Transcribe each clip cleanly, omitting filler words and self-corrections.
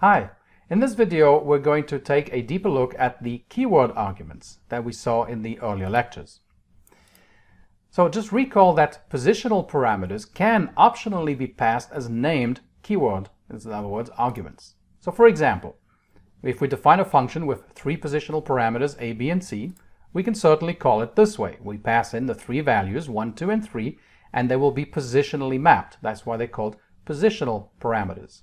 Hi, in this video we're going to take a deeper look at the keyword arguments that we saw in the earlier lectures. So just recall that positional parameters can optionally be passed as named keyword, in other words, arguments. So for example, if we define a function with three positional parameters a, b, and c, we can certainly call it this way. We pass in the three values 1, 2, and 3, and they will be positionally mapped. That's why they're called positional parameters.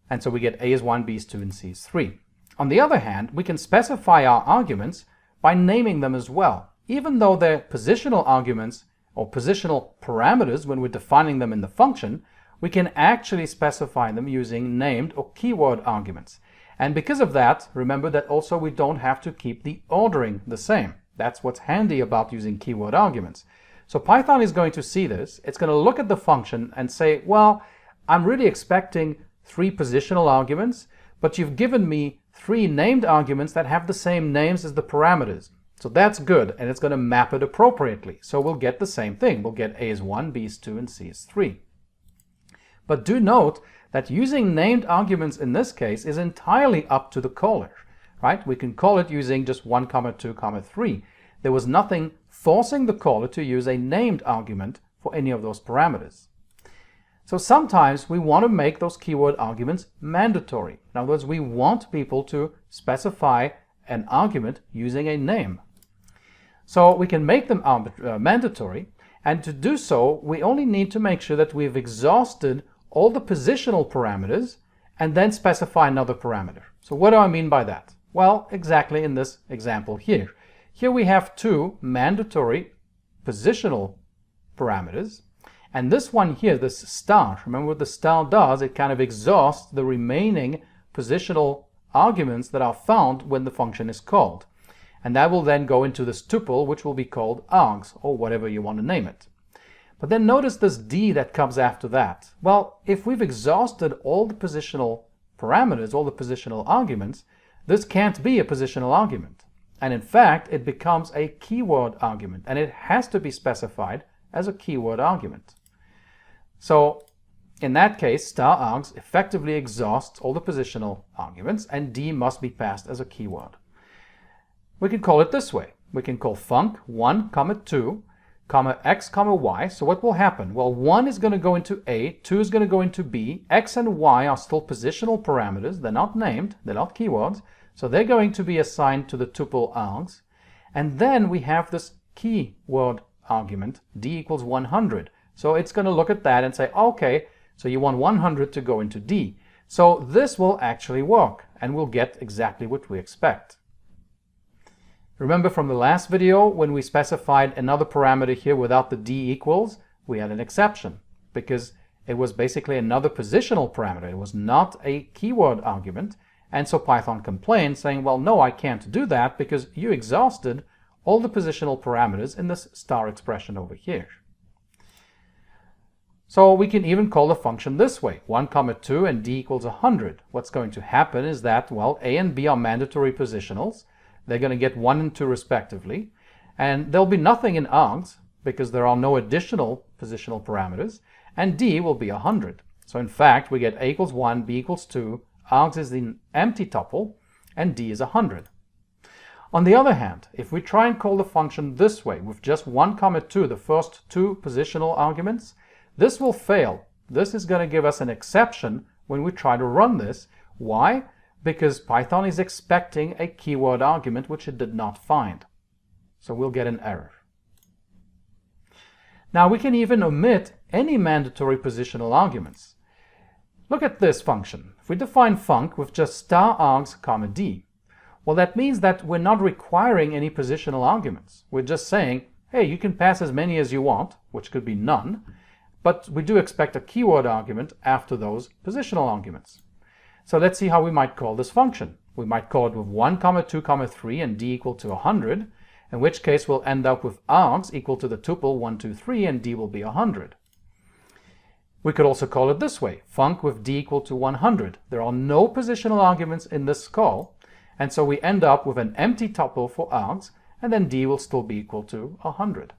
And so we get a is 1, b is 2, and c is 3. On the other hand, we can specify our arguments by naming them as well. Even though they're positional arguments or positional parameters when we're defining them in the function, we can actually specify them using named or keyword arguments. And because of that, remember that also we don't have to keep the ordering the same. That's what's handy about using keyword arguments. So Python is going to see this. It's going to look at the function and say, well, I'm really expecting three positional arguments, but you've given me three named arguments that have the same names as the parameters. So that's good, and it's going to map it appropriately. So we'll get the same thing. We'll get a is 1, b is 2, and c is 3. But do note that using named arguments in this case is entirely up to the caller, right? We can call it using just 1, 2, 3. There was nothing forcing the caller to use a named argument for any of those parameters. So sometimes we want to make those keyword arguments mandatory. In other words, we want people to specify an argument using a name. So we can make them mandatory, and to do so, we only need to make sure that we've exhausted all the positional parameters and then specify another parameter. So what do I mean by that? Well, exactly in this example here. Here we have two mandatory positional parameters. And this one here, this star, remember what the star does? It kind of exhausts the remaining positional arguments that are found when the function is called. And that will then go into this tuple, which will be called args, or whatever you want to name it. But then notice this d that comes after that. Well, if we've exhausted all the positional parameters, all the positional arguments, this can't be a positional argument. And in fact, it becomes a keyword argument, and it has to be specified as a keyword argument. So in that case, star args effectively exhausts all the positional arguments, and d must be passed as a keyword. We can call it this way. We can call func 1, 2, x, y. So what will happen? Well, 1 is going to go into a, 2 is going to go into b, x and y are still positional parameters. They're not named, they're not keywords. So they're going to be assigned to the tuple args. And then we have this keyword argument, d equals 100. So it's going to look at that and say, okay, so you want 100 to go into d. So this will actually work, and we'll get exactly what we expect. Remember from the last video, when we specified another parameter here without the d equals, we had an exception, because it was basically another positional parameter. It was not a keyword argument, and so Python complained, saying, well, no, I can't do that, because you exhausted all the positional parameters in this star expression over here. So we can even call the function this way, 1, 2, and d equals 100. What's going to happen is that, well, a and b are mandatory positionals. They're going to get 1 and 2 respectively. And there'll be nothing in args, because there are no additional positional parameters. And d will be 100. So in fact, we get a equals 1, b equals 2, args is the empty tuple, and d is 100. On the other hand, if we try and call the function this way, with just 1, 2, the first two positional arguments, this will fail. This is going to give us an exception when we try to run this. Why? Because Python is expecting a keyword argument which it did not find. So we'll get an error. Now we can even omit any mandatory positional arguments. Look at this function. If we define func with just star args, d, well, that means that we're not requiring any positional arguments. We're just saying, hey, you can pass as many as you want, which could be none, but we do expect a keyword argument after those positional arguments. So let's see how we might call this function. We might call it with 1, 2, 3, and d equal to 100, in which case we'll end up with args equal to the tuple 1, 2, 3, and d will be 100. We could also call it this way, func with d equal to 100. There are no positional arguments in this call, and so we end up with an empty tuple for args, and then d will still be equal to 100.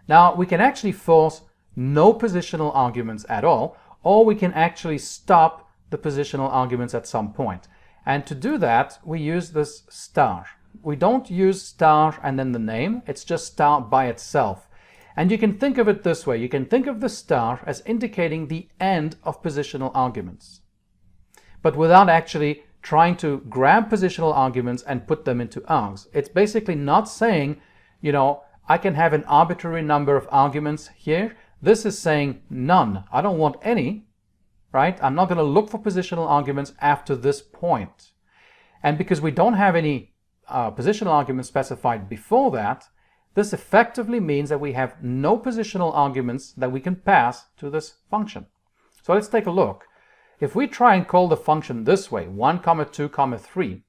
Now we can actually force no positional arguments at all, or we can actually stop the positional arguments at some point. And to do that, we use this star. We don't use star and then the name, it's just star by itself. And you can think of it this way. You can think of the star as indicating the end of positional arguments, but without actually trying to grab positional arguments and put them into args. It's basically not saying, you know, I can have an arbitrary number of arguments here. This is saying none. I don't want any, right? I'm not going to look for positional arguments after this point. And because we don't have any positional arguments specified before that, this effectively means that we have no positional arguments that we can pass to this function. So let's take a look. If we try and call the function this way, 1, 2, 3,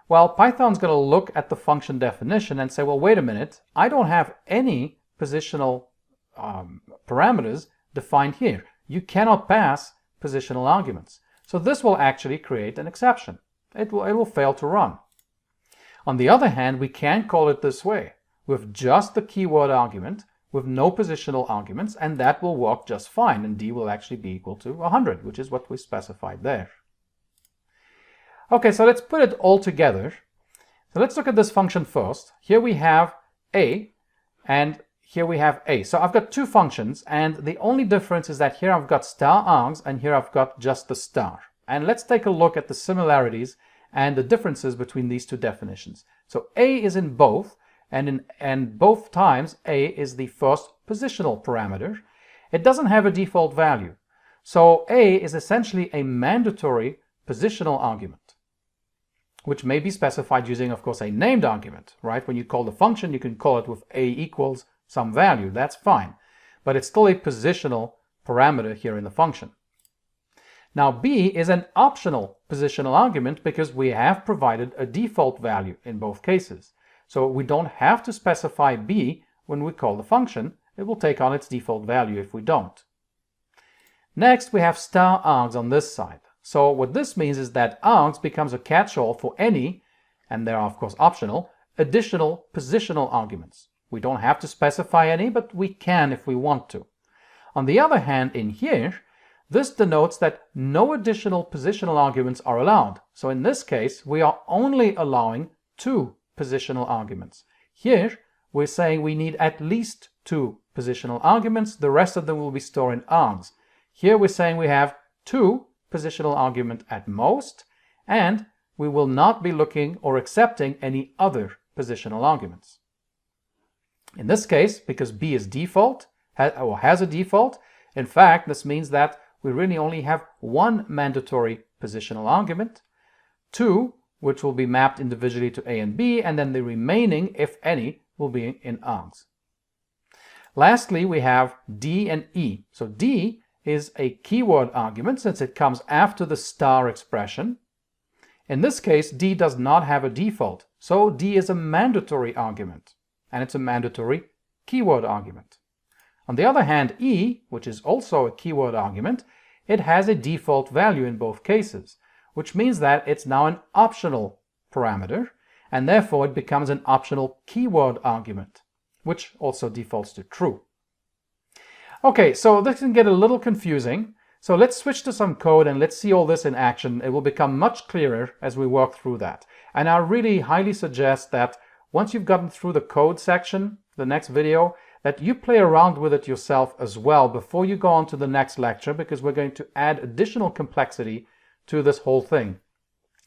well, Python's going to look at the function definition and say, well, wait a minute, I don't have any positional parameters defined here. You cannot pass positional arguments. So this will actually create an exception. It will fail to run. On the other hand, we can call it this way, with just the keyword argument, with no positional arguments, and that will work just fine, and d will actually be equal to 100, which is what we specified there. Okay, so let's put it all together. So let's look at this function first. Here we have a, and here we have a. So I've got two functions, and the only difference is that here I've got star args, and here I've got just the star. And let's take a look at the similarities and the differences between these two definitions. So a is in both, and both times a is the first positional parameter. It doesn't have a default value. So a is essentially a mandatory positional argument, which may be specified using, of course, a named argument, right? When you call the function, you can call it with a equals some value. That's fine. But it's still a positional parameter here in the function. Now b is an optional positional argument because we have provided a default value in both cases. So we don't have to specify b when we call the function. It will take on its default value if we don't. Next, we have star args on this side. So what this means is that args becomes a catch-all for any, and they are of course optional, additional positional arguments. We don't have to specify any, but we can if we want to. On the other hand, in here, this denotes that no additional positional arguments are allowed. So in this case, we are only allowing 2 positional arguments. Here, we're saying we need at least 2 positional arguments. The rest of them will be stored in args. Here we're saying we have 2 positional arguments at most, and we will not be looking or accepting any other positional arguments. In this case, because b is default, has a default, in fact, this means that we really only have 1 mandatory positional argument, 2 which will be mapped individually to a and b, and then the remaining, if any, will be in args. Lastly, we have d and e. So d is a keyword argument since it comes after the star expression. In this case, d does not have a default, so d is a mandatory argument, and it's a mandatory keyword argument. On the other hand, e, which is also a keyword argument, it has a default value in both cases, which means that it's now an optional parameter, and therefore it becomes an optional keyword argument, which also defaults to true. Okay, so this can get a little confusing, so let's switch to some code and let's see all this in action. It will become much clearer as we work through that. And I really highly suggest that once you've gotten through the code section, the next video, that you play around with it yourself as well before you go on to the next lecture, because we're going to add additional complexity to this whole thing.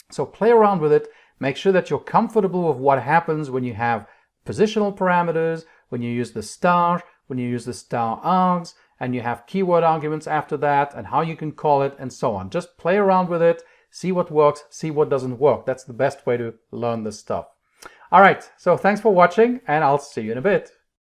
So play around with it, make sure that you're comfortable with what happens when you have positional parameters, when you use the star, when you use the star args, and you have keyword arguments after that, and how you can call it, and so on. Just play around with it, see what works, see what doesn't work. That's the best way to learn this stuff. All right, so thanks for watching, and I'll see you in a bit.